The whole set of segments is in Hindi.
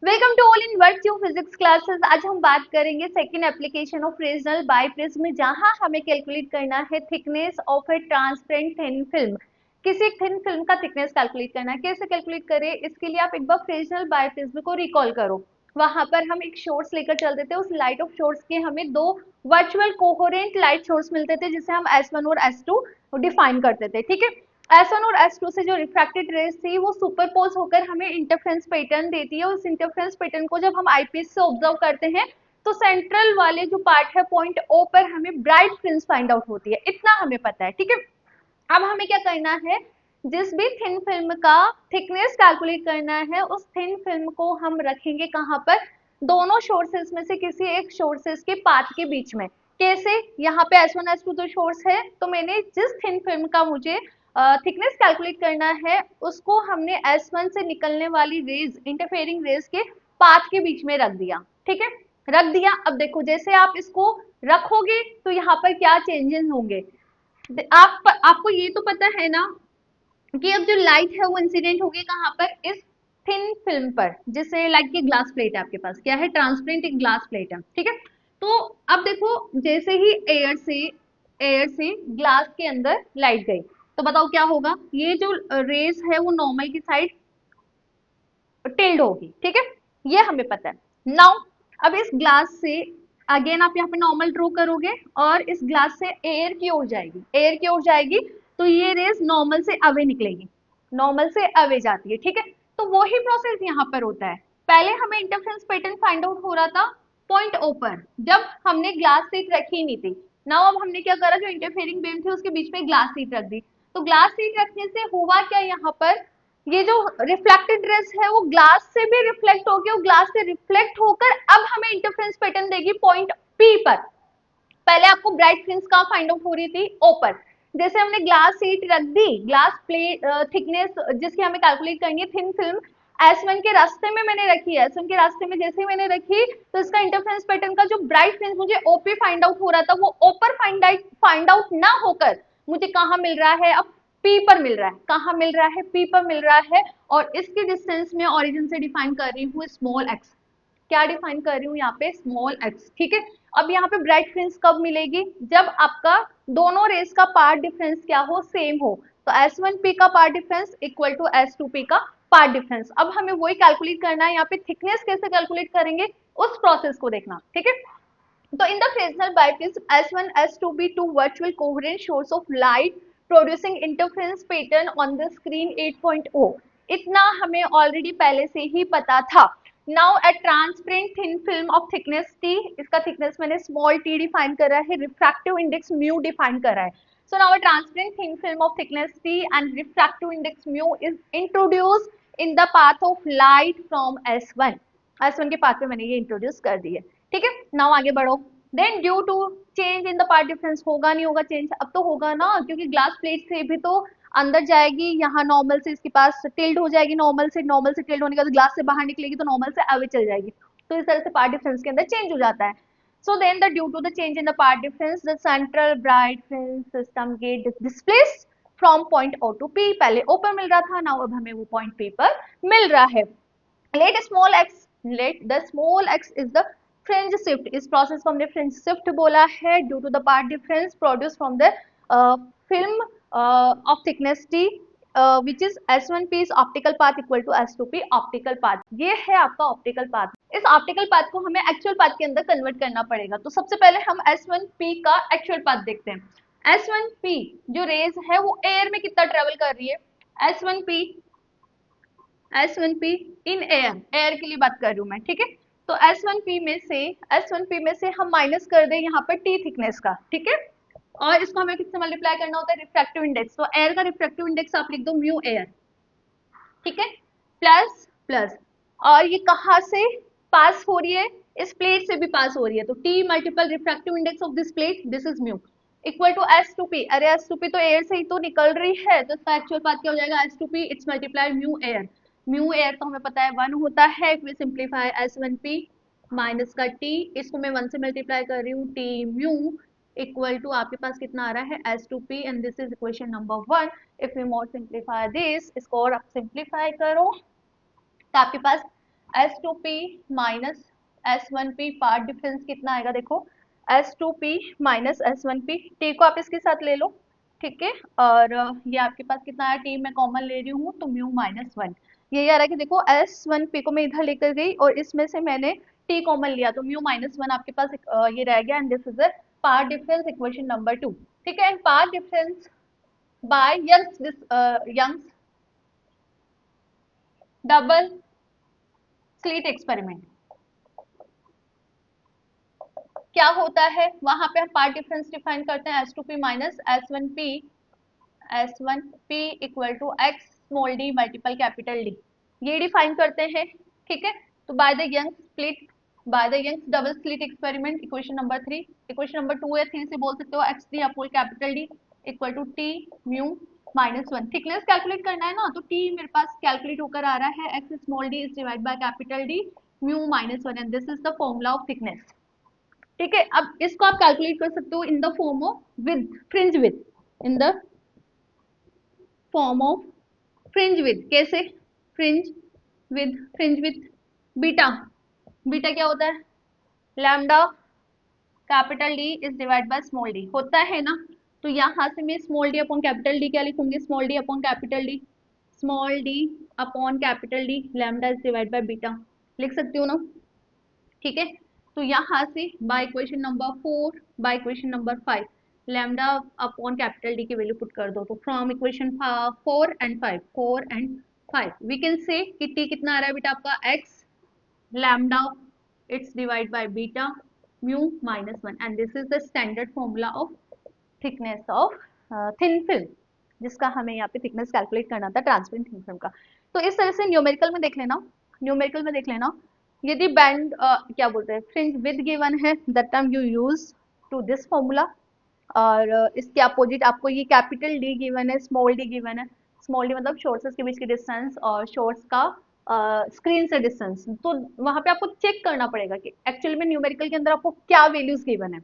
Welcome to all in virtue physics classes. आज हम बात करेंगे second application of Fresnel biprism में, जहां हमें कैलकुलेट करना है thickness of a transparent thin film. किसी थिन फिल्म का थिकनेस कैलकुलेट करना है। कैसे कैलकुलेट करें, इसके लिए आप एक बार फ्रेस्नेल बाइप्रिज्म को रिकॉल करो। वहां पर हम एक सोर्स लेकर चलते थे, उस लाइट ऑफ सोर्स के हमें दो वर्चुअल कोहेरेंट लाइट सोर्स मिलते थे, जिसे हम S1 और S2 डिफाइन करते थे। ठीक है, S1 और S2 से जो रिफ्रैक्टेड रेज थी वो सुपरपोज होकर हमें इंटरफेरेंस पैटर्न देती है। उस इंटरफेरेंस पैटर्न को जब हम आईपीस से ऑब्जर्व करते हैं तो सेंट्रल वाले जो पार्ट है पॉइंट ओ पर हमें ब्राइट फ्रिंज फाइंड आउट होती है। इतना हमें पता है। ठीक है, अब हमें क्या करना है, जिस भी थिन फिल्म का थिकनेस कैलकुलेट करना है उस थिन फिल्म को हम रखेंगे कहाँ पर, दोनों सोर्सेस में से किसी एक सोर्सेस के पाथ के बीच में। कैसे, यहाँ पे S1 S2 तो सोर्स है, तो मैंने जिस थिन फिल्म का मुझे थिकनेस कैलकुलेट करना है उसको हमने S1 से निकलने वाली रेज, इंटरफेयरिंग रेज के पाथ के बीच में रख दिया। ठीक है, रख दिया। अब देखो, जैसे आप इसको रखोगे तो यहाँ पर क्या चेंजेस होंगे। आपको ये तो पता है ना कि अब जो लाइट है वो इंसिडेंट होगी कहाँ पर, इस थिन फिल्म पर, जिसे लाइट की ग्लास प्लेट है। आपके पास क्या है, ट्रांसपेरेंट एक ग्लास प्लेट है। ठीक है, तो अब देखो, जैसे ही एयर से ग्लास के अंदर लाइट गई तो बताओ क्या होगा। ये जो रेज है वो नॉर्मल की साइड टिल्ड होगी। ठीक है, ये हमें पता है। नाउ अब इस ग्लास से अगेन आप यहाँ पे नॉर्मल ड्रॉ करोगे और इस ग्लास से एयर की ओर जाएगी, एयर की ओर जाएगी तो ये रेज नॉर्मल से अवे निकलेगी, नॉर्मल से अवे जाती है। ठीक है, तो वही प्रोसेस यहाँ पर होता है। पहले हमें इंटरफेरेंस पैटर्न फाइंड आउट हो रहा था पॉइंट ओ पर, जब हमने ग्लास सीट रखी नहीं थी। नाउ अब हमने क्या करा, जो इंटरफेयरिंग बीम थी उसके बीच में ग्लास सीट रख दी। तो ग्लास सीट रखने से हुआ क्या, यहाँ पर ये जो रिफ्लेक्टेड रेज है वो ग्लास से भी रिफ्लेक्ट होगी और ग्लास से रिफ्लेक्ट होकर अब हमें इंटरफेरेंस पैटर्न देगी पॉइंट पी पर। पहले आपको ब्राइट फ्रिंज कहाँ फाइंड आउट हो रही थी, ओ पर। जैसे हमने ग्लास शीट रख दी, ग्लास प्लेट थिकनेस जिसकी हमें कैलकुलेट करनी है, थिन फिल्म S1 के रास्ते में मैंने रखी है। S1 के रास्ते में जैसे ही मैंने रखी तो इसका इंटरफेरेंस पैटर्न का जो ब्राइट फ्रिंज मुझे ओ पे फाइंड आउट हो रहा था वो ओ पर फाइंड आउट ना होकर मुझे कहाँ मिल रहा है, अब पी पर मिल रहा है। कहाँ मिल रहा है, पी पर मिल रहा है। और इसकी डिस्टेंस में ओरिजिन से डिफाइन कर रही हूँ स्मॉल एक्स। क्या डिफाइन कर रही हूँ यहाँ पे, स्मॉल एक्स। ठीक है, अब यहाँ पे ब्राइट फ्रिंज कब मिलेगी, जब आपका दोनों रेस का पार्ट डिफरेंस क्या हो, सेम हो। तो S1P का path difference equal to S2P का पार्ट डिफरेंस। अब हमें वही कैलकुलेट करना है। यहाँ पे थिकनेस कैसे कैलकुलेट करेंगे, उस प्रोसेस को देखना। ठीक है, so in the Fresnel biprism, S1, S2 be two virtual coherent source of light producing interference pattern on the screen 8.0. इतना हमें ऑलरेडी पहले से ही पता था। Now A transparent thin film of thickness T, इसका थिकनेस मैंने स्मॉल टी डिफाइन करा है, रिफ्रैक्टिव इंडेक्स म्यू डिफाइन करा है। So now a transparent thin film of thickness T and refractive index mu is introduced in the path of light from S1. S1 के पाथ पे मैंने ये इंट्रोड्यूस कर दी है। ठीक है, नाउ आगे बढ़ो। Then due to change in the path difference, होगा नहीं होगा चेंज, अब तो होगा ना, क्योंकि ग्लास प्लेट से भी तो अंदर जाएगी, यहाँ नॉर्मल से इसके पास टिल्ड हो जाएगी, नॉर्मल से टिल्ड होने के बाद ग्लास से बाहर निकलेगी तो नॉर्मल से अवे चल जाएगी। तो इस तरह से पार्ट डिफरेंस के अंदर चेंज हो जाता है। So then the due to the change in the part difference, the central bright fringe system get displaced from point O to P. पहले O पर मिल रहा था, now अब हमें वो point P पर मिल रहा है। Let the small x is the fringe shift. इस process को हमने fringe shift बोला है, due to the part difference produced from the film of thickness T, which is S1P is optical path equal to S2P optical path. ये है आपका optical path. इस ऑप्टिकल पाथ को हमें एक्चुअल पाथ के अंदर कन्वर्ट करना पड़ेगा। तो सबसे पहले हम S1P का एक्चुअल पाथ देखते हैं। S1P जो रेज है वो एयर में कितना ट्रेवल कर रही है, S1P इन एयर, एयर के लिए बात कर रही हूँ मैं। ठीक है, तो S1P में से हम माइनस कर दें यहाँ पर T थिकनेस का। ठीक है, और इसको हमें किससे मल्टीप्लाई करना होता है, रिफ्रैक्टिव इंडेक्स। तो एयर का रिफ्रैक्टिव इंडेक्स आप लिख दो म्यू एयर। ठीक है, प्लस प्लस, और ये कहाँ से पास हो रही है, इस प्लेट से भी पास हो रही है, तो T multiple refractive index of this plate, this is mu, equal to S2P। अरे S2P तो एयर से ही तो निकल रही है, तो इसका एक्चुअल पाथ क्या हो जाएगा, S2P it's multiply mu air. Mu air तो हमें पता है 1 होता है। If we simplify S1P minus का T, इसको मैं 1 से मल्टीप्लाई कर रही हूँ, T म्यू इक्वल टू आपके पास कितना आ रहा है, S2P, and this is equation number 1। If we more simplify this, इसको और आप सिंप्लीफाई करो तो आपके पास S2P minus S1P path difference कितना आएगा देखो, S2P माइनस S1P, टी को आप इसके साथ ले लो, ठीक है, और ये आपके पास कितना आया, टी मैं कॉमन ले रही हूँ तो म्यू माइनस वन, ये आ रहा है कि देखो S1P को मैं इधर लेकर गई और इसमें से मैंने टी कॉमन लिया तो म्यू माइनस वन आपके पास ये रह गया, and this is the path difference equation number 2, ठीक है, and path difference by Young's double slit experiment क्या होता है, वहां पे हम पार्ट डिफरेंस डिफाइन करते हैं S2P minus S1P equal to X small D multiple capital D, ये डिफाइन करते हैं, ठीक है। तो by the Young split, by the Young double slit experiment, equation number 3, equation number 2 या 3 से बोल सकते हो X D upon capital D equal to T mu minus one, thickness calculate करना है ना, तो टी मेरे पास कैलकुलेट होकर आ रहा है, x small D is divide by capital D mu minus one, and this is the formula of thickness, ठीक है। अब इसको आप कैलकुलेट कर सकते हो in the form of with fringe with, in the form of fringe with, कैसे, फ्रिंज विद बीटा, बीटा क्या होता है, lambda capital D is divide by small D होता है ना, तो यहाँ से मैं small D upon capital D क्या लिखूंगी, small D upon capital D, small D upon capital D lambda is divide by beta, लिख सकती हूँ ना, ठीक है। तो यहाँ से by equation number 4 by equation number 5 lambda upon capital D की वैल्यू पुट कर दो, तो from equation 4 and 5 we can say कि टी कितना आ रहा है बेटा आपका X lambda it's divide by beta mu minus one, and this is the standard formula of thickness of thin film, जिसका हमें यहाँ पे थिकनेस कैलकुलेट करना था ट्रांसपेरेंट थिन फिल्म का। तो इस तरह से न्यूमेरिकल में देख लेना, न्यूमेरिकल में देख लेना, यदि बैंड क्या बोलते हैं फ्रिंज विद गिवन है that time you use to this formula, और इसके अपोजिट आपको ये कैपिटल डी गिवन है, स्मॉल डी गिवन है, स्मॉल डी मतलब शॉर्ट्स के बीच की डिस्टेंस और शॉर्ट्स का स्क्रीन से डिस्टेंस, तो वहां पे आपको चेक करना पड़ेगा कि एक्चुअली में न्यूमेरिकल के अंदर आपको क्या वैल्यूज गिवन है,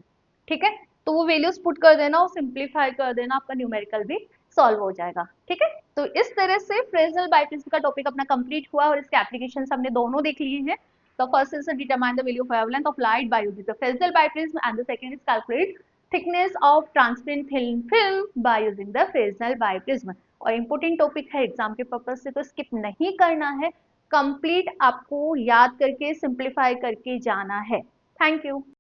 ठीक है, तो वो वैल्यूज पुट कर देना और सिंप्लीफाई कर देना, आपका न्यूमेरिकल भी सॉल्व हो जाएगा, ठीक है। तो इस तरह से फ्रेजल बाइप्रिज्म का टॉपिक अपना कंप्लीट हुआ और इसके एप्लीकेशन हमने दोनों देख लिए हैं। The first is to determine the value of wavelength of light by using the Fresnel biprism, and the second is calculate thickness of transparent thin film by using the Fresnel biprism. और इम्पोर्टेंट टॉपिक है एग्जाम के पर्पज से, तो स्किप नहीं करना है, कंप्लीट आपको याद करके सिंप्लीफाई करके जाना है। Thank you.